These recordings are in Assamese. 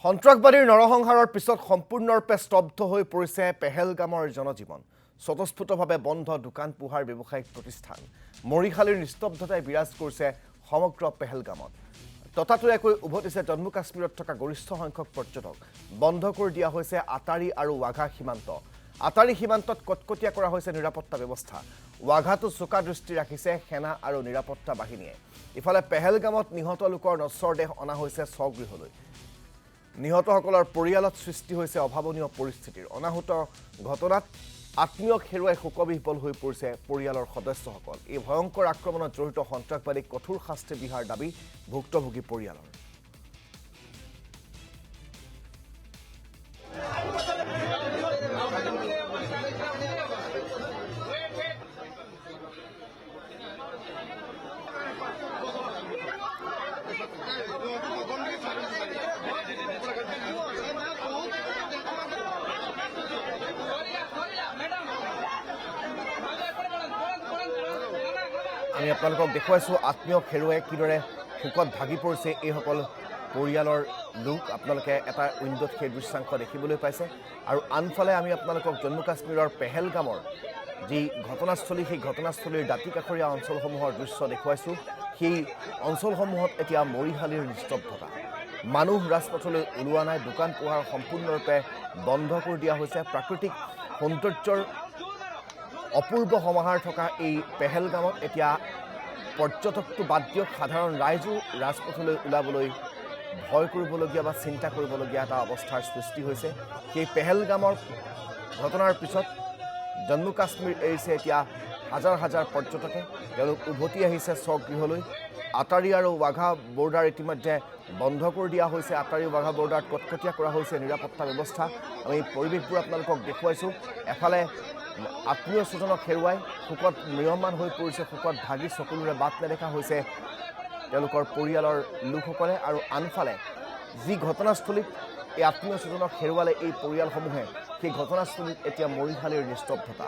সন্ত্ৰাসবাদীৰ নৰসংহাৰৰ পিছত সম্পূৰ্ণৰূপে স্তব্ধ হৈ পৰিছে পেহেলগামৰ জনজীৱন। স্বতঃস্ফূৰ্তভাৱে বন্ধ দোকান পোহাৰ ব্যৱসায়িক প্ৰতিষ্ঠান। মৰিশালীৰ নিস্তব্ধতাই বিৰাজ কৰিছে সমগ্ৰ পেহেলগামত। ততাতৈয়াকৈ উভতিছে জম্মু কাশ্মীৰত থকা গৰিষ্ঠ সংখ্যক পৰ্যটক। বন্ধ কৰি দিয়া হৈছে আটাৰী আৰু ৱাঘা সীমান্ত। আটাৰী সীমান্তত কটকটীয়া কৰা হৈছে নিৰাপত্তা ব্যৱস্থা। ৱাঘাটো চোকা দৃষ্টি ৰাখিছে সেনা আৰু নিৰাপত্তা বাহিনীয়ে। ইফালে পেহেলগামত নিহত লোকৰ নশ্বৰ দেহ অনা হৈছে স্বগৃহলৈ। নিহতসকলৰ পৰিয়ালত সৃষ্টি হৈছে অভাৱনীয় পৰিস্থিতিৰ। অনাহুত ঘটনাত আত্মীয়ক হেৰুৱাই শোকবিহ্বল হৈ পৰিছে পৰিয়ালৰ সদস্যসকল। এই ভয়ংকৰ আক্ৰমণত জড়িত সন্ত্ৰাসবাদীক কঠোৰ শাস্তি বিহাৰ দাবী ভুক্তভোগী পৰিয়ালৰ। আমি আপোনালোকক দেখুৱাইছোঁ আত্মীয়ক হেৰুৱাই কিদৰে শোকত ভাগি পৰিছে এইসকল পৰিয়ালৰ লোক। আপোনালোকে এটা উইণ্ডত সেই দৃশ্যাংশ দেখিবলৈ পাইছে। আৰু আনফালে আমি আপোনালোকক জম্মু কাশ্মীৰৰ পেহেলগামৰ যি ঘটনাস্থলী, সেই ঘটনাস্থলীৰ দাঁতিকাষৰীয়া অঞ্চলসমূহৰ দৃশ্য দেখুৱাইছোঁ। সেই অঞ্চলসমূহত এতিয়া মৰিশালীৰ নিস্তব্ধতা। মানুহ ৰাজপথলৈ ওলোৱা নাই। দোকান পোহাৰ সম্পূৰ্ণৰূপে বন্ধ কৰি দিয়া হৈছে। প্ৰাকৃতিক সৌন্দৰ্যৰ অপূৰ্ব সমাহাৰ থকা এই পেহেলগামত এতিয়া পৰ্যটকটো বাদ দিয়ক, সাধাৰণ ৰাইজো ৰাজপথলৈ ওলাবলৈ ভয় কৰিবলগীয়া বা চিন্তা কৰিবলগীয়া এটা অৱস্থাৰ সৃষ্টি হৈছে। সেই পেহেলগামৰ ঘটনাৰ পিছত জম্মু কাশ্মীৰ এৰিছে এতিয়া হাজাৰ হাজাৰ পৰ্যটকে। তেওঁলোক উভতি আহিছে স্বগৃহলৈ। আটাৰী আৰু ৱাঘা বৰ্ডাৰ ইতিমধ্যে বন্ধ কৰি দিয়া হৈছে। আটাৰী ৱাঘা বৰ্ডাৰত কটকটীয়া কৰা হৈছে নিৰাপত্তা ব্যৱস্থা। আমি পৰিৱেশবোৰ আপোনালোকক দেখুৱাইছোঁ। এফালে আত্মীয় স্বজনক হেৰুৱাই শোকত ম্ৰিয়মান হৈ পৰিছে, শোকত ভাগি চকুলোৰে বাট নেদেখা হৈছে তেওঁলোকৰ পৰিয়ালৰ লোকসকলে। আৰু আনফালে যি ঘটনাস্থলীত এই আত্মীয় স্বজনক হেৰুৱালে এই পৰিয়ালসমূহে, সেই ঘটনাস্থলীত এতিয়া মৰিশালীৰ নিস্তব্ধতা।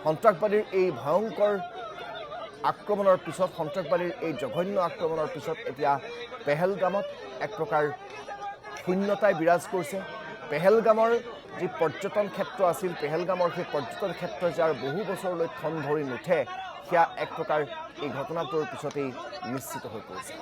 সন্ত্ৰাসবাদীৰ এই ভয়ংকৰ আক্ৰমণৰ পিছত, সন্ত্ৰাসবাদীৰ এই জঘন্য আক্ৰমণৰ পিছত এতিয়া পেহেলগামত এক প্ৰকাৰ শূন্যতাই বিৰাজ কৰিছে। পেহেলগামৰ যি পৰ্যটন ক্ষেত্ৰ আছিল, পেহেলগামৰ সেই পৰ্যটন ক্ষেত্ৰ যাৰ বহু বছৰলৈ ঠন ধৰি নুঠে, সেয়া এক প্ৰকাৰ এই ঘটনাটোৰ পিছতেই নিশ্চিত হৈ পৰিছে।